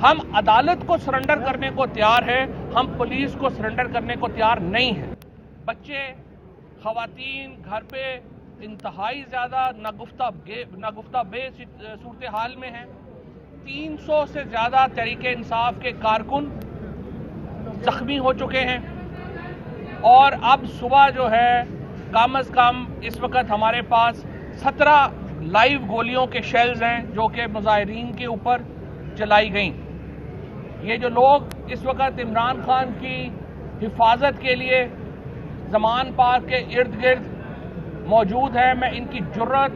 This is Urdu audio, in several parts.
ہم عدالت کو سرنڈر کرنے کو تیار ہیں، ہم پولیس کو سرنڈر کرنے کو تیار نہیں ہیں۔ بچے، خواتین گھر پہ انتہائی زیادہ ناگفتہ بے صورتحال میں ہیں۔ 300 سے زیادہ تحریک انصاف کے کارکن زخمی ہو چکے ہیں، اور اب صبح جو ہے کم از کم اس وقت ہمارے پاس 17 لائیو گولیوں کے شیلز ہیں جو کہ مظاہرین کے اوپر چلائی گئیں۔ یہ جو لوگ اس وقت عمران خان کی حفاظت کے لیے زمان پارک کے ارد گرد موجود ہیں، میں ان کی جرات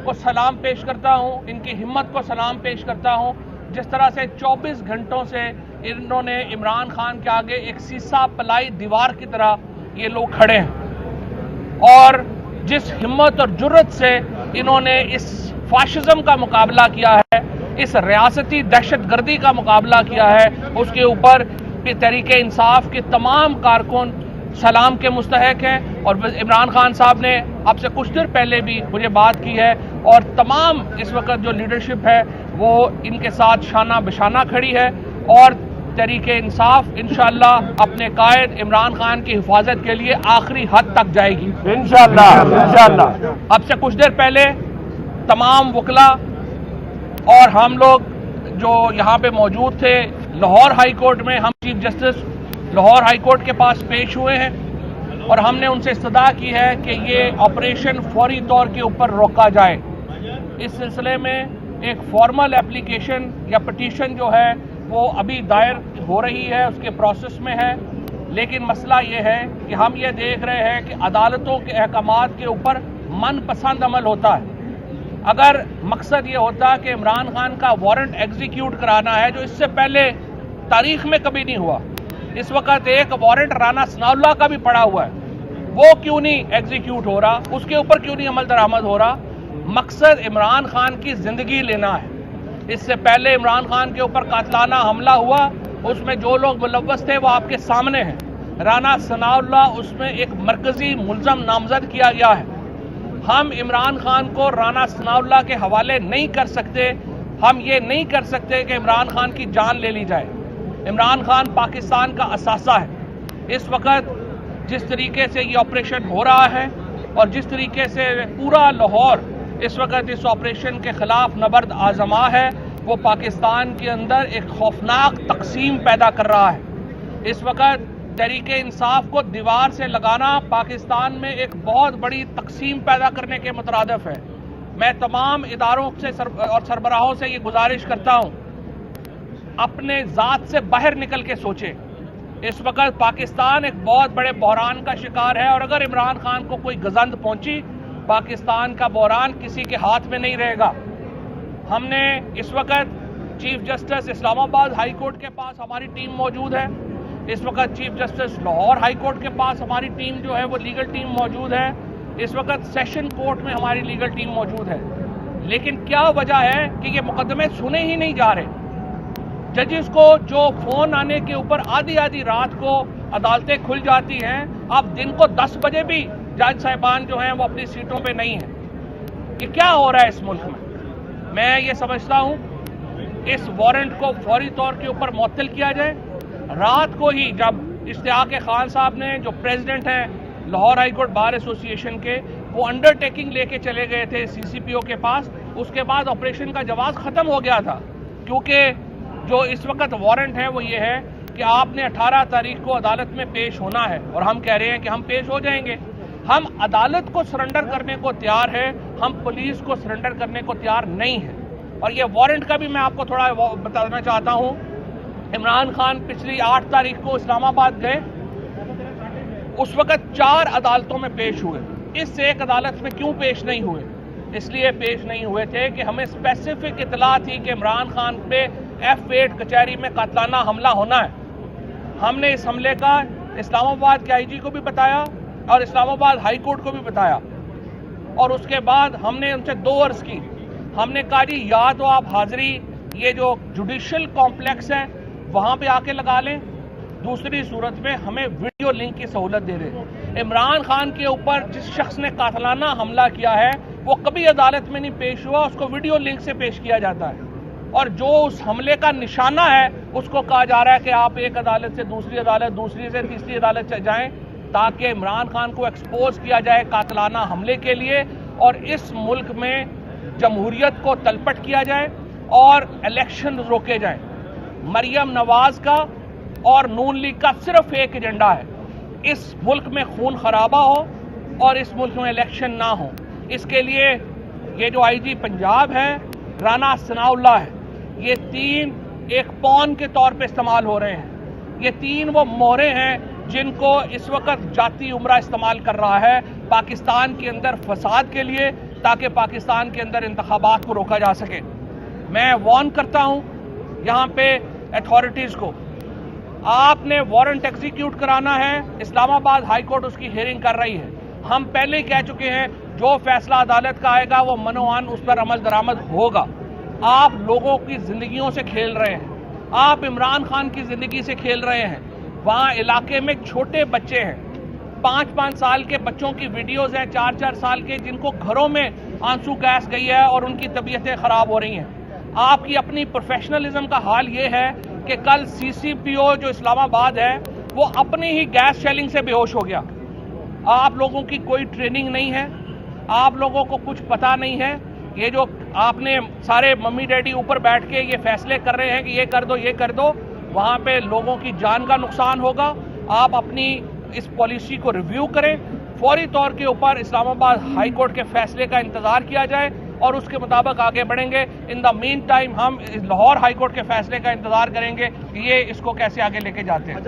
کو سلام پیش کرتا ہوں، ان کی ہمت کو سلام پیش کرتا ہوں۔ جس طرح سے 24 گھنٹوں سے انہوں نے عمران خان کے آگے ایک سیسا پلائی دیوار کی طرح یہ لوگ کھڑے ہیں، اور جس ہمت اور جرات سے انہوں نے اس فاشزم کا مقابلہ کیا ہے، اس ریاستی دہشت گردی کا مقابلہ کیا ہے، اس کے اوپر تحریک انصاف کے تمام کارکن سلام کے مستحق ہیں۔ اور عمران خان صاحب نے اب سے کچھ دیر پہلے بھی مجھے بات کی ہے، اور تمام اس وقت جو لیڈرشپ ہے وہ ان کے ساتھ شانہ بشانہ کھڑی ہے، اور تحریک انصاف انشاءاللہ اپنے قائد عمران خان کی حفاظت کے لیے آخری حد تک جائے گی انشاءاللہ۔ اب سے کچھ دیر پہلے تمام وکلا اور ہم لوگ جو یہاں پہ موجود تھے لاہور ہائی کورٹ میں، ہم chief justice Lahore high court کے پاس پیش ہوئے ہیں، اور ہم نے ان سے استدعا کی ہے کہ یہ آپریشن فوری طور کے اوپر روکا جائے۔ اس سلسلے میں ایک فارمل اپلیکیشن یا پٹیشن جو ہے وہ ابھی دائر ہو رہی ہے، اس کے پروسیس میں ہے، لیکن مسئلہ یہ ہے کہ ہم یہ دیکھ رہے ہیں کہ عدالتوں کے احکامات کے اوپر من پسند عمل ہوتا ہے۔ اگر مقصد یہ ہوتا کہ عمران خان کا وارنٹ ایگزیکیوٹ کرانا ہے جو اس سے پہلے تاریخ میں کبھی نہیں ہوا، اس وقت ایک وارنٹ رانا ثناء اللہ کا بھی پڑا ہوا ہے، وہ کیوں نہیں ایگزیکیوٹ ہو رہا، اس کے اوپر کیوں نہیں عمل درآمد ہو رہا؟ مقصد عمران خان کی زندگی لینا ہے۔ اس سے پہلے عمران خان کے اوپر قاتلانہ حملہ ہوا، اس میں جو لوگ ملوث تھے وہ آپ کے سامنے ہیں۔ رانا ثناء اللہ اس میں ایک مرکزی ملزم نامزد کیا گیا ہے۔ ہم عمران خان کو رانا ثناء اللہ کے حوالے نہیں کر سکتے، ہم یہ نہیں کر سکتے کہ عمران خان کی جان لے لی جائے۔ عمران خان پاکستان کا اثاثہ ہے۔ اس وقت جس طریقے سے یہ آپریشن ہو رہا ہے اور جس طریقے سے پورا لاہور اس وقت اس آپریشن کے خلاف نبرد آزما ہے، وہ پاکستان کے اندر ایک خوفناک تقسیم پیدا کر رہا ہے۔ اس وقت تحریک انصاف کو دیوار سے لگانا پاکستان میں ایک بہت بڑی تقسیم پیدا کرنے کے مترادف ہے۔ میں تمام اداروں سے اور سربراہوں سے یہ گزارش کرتا ہوں، اپنے ذات سے باہر نکل کے سوچیں۔ اس وقت پاکستان ایک بہت بڑے بحران کا شکار ہے، اور اگر عمران خان کو کوئی گزند پہنچی، پاکستان کا بحران کسی کے ہاتھ میں نہیں رہے گا۔ ہم نے اس وقت چیف جسٹس اسلام آباد ہائی کورٹ کے پاس ہماری ٹیم موجود ہے، اس وقت chief justice Lahore high court کے پاس ہماری ٹیم جو ہے وہ لیگل ٹیم موجود ہے، اس وقت سیشن کورٹ میں ہماری لیگل ٹیم موجود ہے، لیکن کیا وجہ ہے کہ یہ مقدمے سنے ہی نہیں جا رہے؟ ججز کو جو فون آنے کے اوپر آدھی رات کو عدالتیں کھل جاتی ہیں، اب دن کو 10 بجے بھی جج صاحبان جو ہیں وہ اپنی سیٹوں پہ نہیں ہیں۔ کہ کیا ہو رہا ہے اس ملک میں یہ سمجھتا ہوں اس وارنٹ کو فوری طور کے اوپر معطل کیا جائے۔ رات کو ہی جب اشتیاق خان صاحب نے، جو پریزیڈنٹ ہیں لاہور ہائی کورٹ بار ایسوسی ایشن کے، وہ انڈر ٹیکنگ لے کے چلے گئے تھے سی سی پی او کے پاس، اس کے بعد آپریشن کا جواز ختم ہو گیا تھا، کیونکہ جو اس وقت وارنٹ ہے وہ یہ ہے کہ آپ نے 18 تاریخ کو عدالت میں پیش ہونا ہے، اور ہم کہہ رہے ہیں کہ ہم پیش ہو جائیں گے۔ ہم عدالت کو سرنڈر کرنے کو تیار ہیں، ہم پولیس کو سرنڈر کرنے کو تیار نہیں ہیں۔ اور یہ وارنٹ کا بھی میں آپ کو تھوڑا بتانا چاہتا ہوں۔ عمران خان پچھلی 8 تاریخ کو اسلام آباد گئے، اس وقت 4 عدالتوں میں پیش ہوئے۔ اس سے ایک عدالت میں کیوں پیش نہیں ہوئے؟ اس لیے پیش نہیں ہوئے تھے کہ ہمیں اسپیسیفک اطلاع تھی کہ عمران خان پہ F8 کچہری میں قاتلانہ حملہ ہونا ہے۔ ہم نے اس حملے کا اسلام آباد کے آئی جی کو بھی بتایا اور اسلام آباد ہائی کورٹ کو بھی بتایا، اور اس کے بعد ہم نے ان سے 2 عرض کی۔ ہم نے کہا جی یا تو آپ حاضری یہ جو جوڈیشل کمپلیکس ہے وہاں پہ آ کے لگا لیں، دوسری صورت میں ہمیں ویڈیو لنک کی سہولت دے دیں۔ عمران خان کے اوپر جس شخص نے قاتلانہ حملہ کیا ہے وہ کبھی عدالت میں نہیں پیش ہوا، اس کو ویڈیو لنک سے پیش کیا جاتا ہے، اور جو اس حملے کا نشانہ ہے اس کو کہا جا رہا ہے کہ آپ ایک عدالت سے دوسری عدالت، دوسری سے تیسری عدالت جائیں تاکہ عمران خان کو ایکسپوز کیا جائے قاتلانہ حملے کے لیے اور اس ملک میں جمہوریت کو تلپٹ کیا جائے اور الیکشن روکے جائیں۔ مریم نواز کا اور نون لیگ کا صرف ایک ایجنڈا ہے، اس ملک میں خون خرابہ ہو اور اس ملک میں الیکشن نہ ہو۔ اس کے لیے یہ جو آئی جی پنجاب ہے رانا ثناء اللہ ہے، یہ تین ایک پون کے طور پہ استعمال ہو رہے ہیں۔ یہ تین وہ مہرے ہیں جن کو اس وقت جاتی عمرہ استعمال کر رہا ہے پاکستان کے اندر فساد کے لیے، تاکہ پاکستان کے اندر انتخابات کو روکا جا سکے۔ میں وارن کرتا ہوں یہاں پہ اتھارٹیز کو، آپ نے وارنٹ ایگزیکیوٹ کرانا ہے، اسلام آباد ہائی کورٹ اس کی ہیئرنگ کر رہی ہے۔ ہم پہلے ہی کہہ چکے ہیں جو فیصلہ عدالت کا آئے گا وہ منوعان اس پر عمل درآمد ہوگا۔ آپ لوگوں کی زندگیوں سے کھیل رہے ہیں، آپ عمران خان کی زندگی سے کھیل رہے ہیں۔ وہاں علاقے میں چھوٹے بچے ہیں، 5-5 سال کے بچوں کی ویڈیوز ہیں، 4-4 سال کے، جن کو گھروں میں آنسو گیس گئی ہے اور ان کی طبیعتیں خراب ہو رہی ہیں۔ آپ کی اپنی پروفیشنلزم کا حال یہ ہے کہ کل سی سی پی او جو اسلام آباد ہے وہ اپنی ہی گیس شیلنگ سے بے ہوش ہو گیا۔ آپ لوگوں کی کوئی ٹریننگ نہیں ہے، آپ لوگوں کو کچھ پتہ نہیں ہے۔ یہ جو آپ نے سارے ممی ڈیڈی اوپر بیٹھ کے یہ فیصلے کر رہے ہیں کہ یہ کر دو یہ کر دو، وہاں پہ لوگوں کی جان کا نقصان ہوگا۔ آپ اپنی اس پالیسی کو ریویو کریں، فوری طور کے اوپر اسلام آباد ہائی کورٹ کے فیصلے کا انتظار کیا جائے اور اس کے مطابق آگے بڑھیں گے۔ ان دا مین ٹائم ہم لاہور ہائی کورٹ کے فیصلے کا انتظار کریں گے کہ یہ اس کو کیسے آگے لے کے جاتے ہیں۔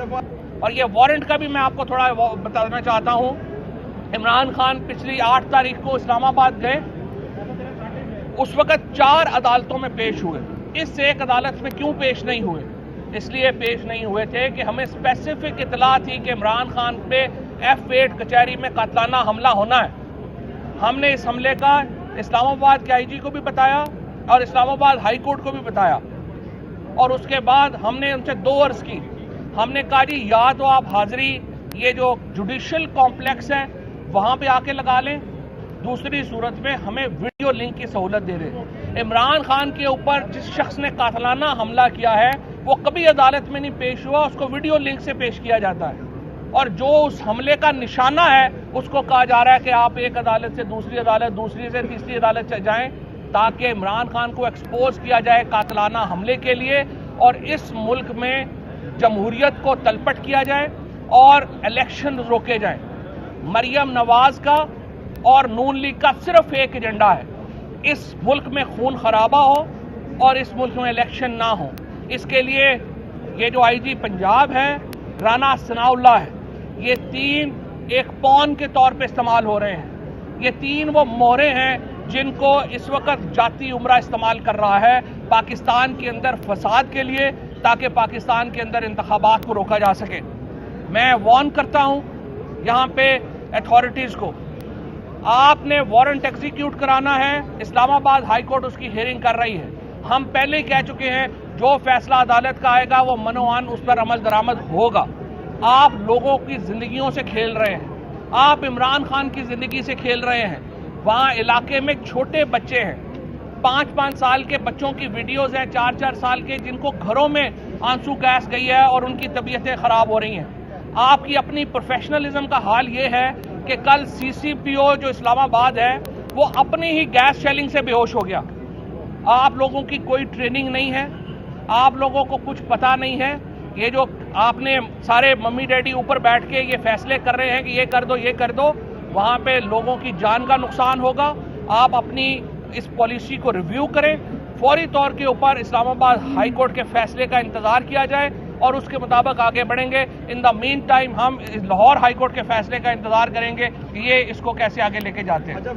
اور یہ وارنٹ کا بھی میں آپ کو تھوڑا بتانا چاہتا ہوں۔ عمران خان پچھلی 8 تاریخ کو اسلام آباد گئے، اس وقت 4 عدالتوں میں پیش ہوئے۔ اس سے ایک عدالت میں کیوں پیش نہیں ہوئے؟ اس لیے پیش نہیں ہوئے تھے کہ ہمیں اسپیسیفک اطلاع تھی کہ عمران خان پہ F8 کچہری میں قاتلانہ حملہ ہونا ہے۔ ہم نے اس حملے کا اسلام آباد کے آئی جی کو بھی بتایا اور اسلام آباد ہائی کورٹ کو بھی بتایا، اور اس کے بعد ہم نے ان سے 2 عرض کی۔ ہم نے کہا جی یا تو آپ حاضری یہ جو جوڈیشل کمپلیکس ہے وہاں پہ آ کے لگا لیں، دوسری صورت میں ہمیں ویڈیو لنک کی سہولت دے دیں۔ عمران خان کے اوپر جس شخص نے قاتلانہ حملہ کیا ہے وہ کبھی عدالت میں نہیں پیش ہوا، اس کو ویڈیو لنک سے پیش کیا جاتا ہے، اور جو اس حملے کا نشانہ ہے اس کو کہا جا رہا ہے کہ آپ ایک عدالت سے دوسری عدالت، دوسری سے تیسری عدالت جائیں تاکہ عمران خان کو ایکسپوز کیا جائے قاتلانہ حملے کے لیے اور اس ملک میں جمہوریت کو تلپٹ کیا جائے اور الیکشن روکے جائیں۔ مریم نواز کا اور نون لیگ کا صرف ایک ایجنڈا ہے، اس ملک میں خون خرابہ ہو اور اس ملک میں الیکشن نہ ہو۔ اس کے لیے یہ جو آئی جی پنجاب ہے رانا ثناء اللہ ہے، یہ تین ایک پون کے طور پہ استعمال ہو رہے ہیں۔ یہ تین وہ مہرے ہیں جن کو اس وقت جاتی عمرہ استعمال کر رہا ہے پاکستان کے اندر فساد کے لیے، تاکہ پاکستان کے اندر انتخابات کو روکا جا سکے۔ میں وارن کرتا ہوں یہاں پہ اتھارٹیز کو، آپ نے وارنٹ ایگزیکیوٹ کرانا ہے، اسلام آباد ہائی کورٹ اس کی ہیئرنگ کر رہی ہے۔ ہم پہلے ہی کہہ چکے ہیں جو فیصلہ عدالت کا آئے گا وہ منوعان اس پر عمل درآمد ہوگا۔ آپ لوگوں کی زندگیوں سے کھیل رہے ہیں، آپ عمران خان کی زندگی سے کھیل رہے ہیں۔ وہاں علاقے میں چھوٹے بچے ہیں، 5-5 سال کے بچوں کی ویڈیوز ہیں، 4-4 سال کے، جن کو گھروں میں آنسو گیس گئی ہے اور ان کی طبیعتیں خراب ہو رہی ہیں۔ آپ کی اپنی پروفیشنلزم کا حال یہ ہے کہ کل سی سی پی او جو اسلام آباد ہے وہ اپنی ہی گیس شیلنگ سے بے ہوش ہو گیا۔ آپ لوگوں کی کوئی ٹریننگ نہیں ہے، آپ لوگوں کو کچھ پتہ نہیں ہے۔ یہ جو آپ نے سارے ممی ڈیڈی اوپر بیٹھ کے یہ فیصلے کر رہے ہیں کہ یہ کر دو یہ کر دو، وہاں پہ لوگوں کی جان کا نقصان ہوگا۔ آپ اپنی اس پالیسی کو ریویو کریں، فوری طور کے اوپر اسلام آباد ہائی کورٹ کے فیصلے کا انتظار کیا جائے اور اس کے مطابق آگے بڑھیں گے۔ ان دا مین ٹائم ہم لاہور ہائی کورٹ کے فیصلے کا انتظار کریں گے کہ یہ اس کو کیسے آگے لے کے جاتے ہیں۔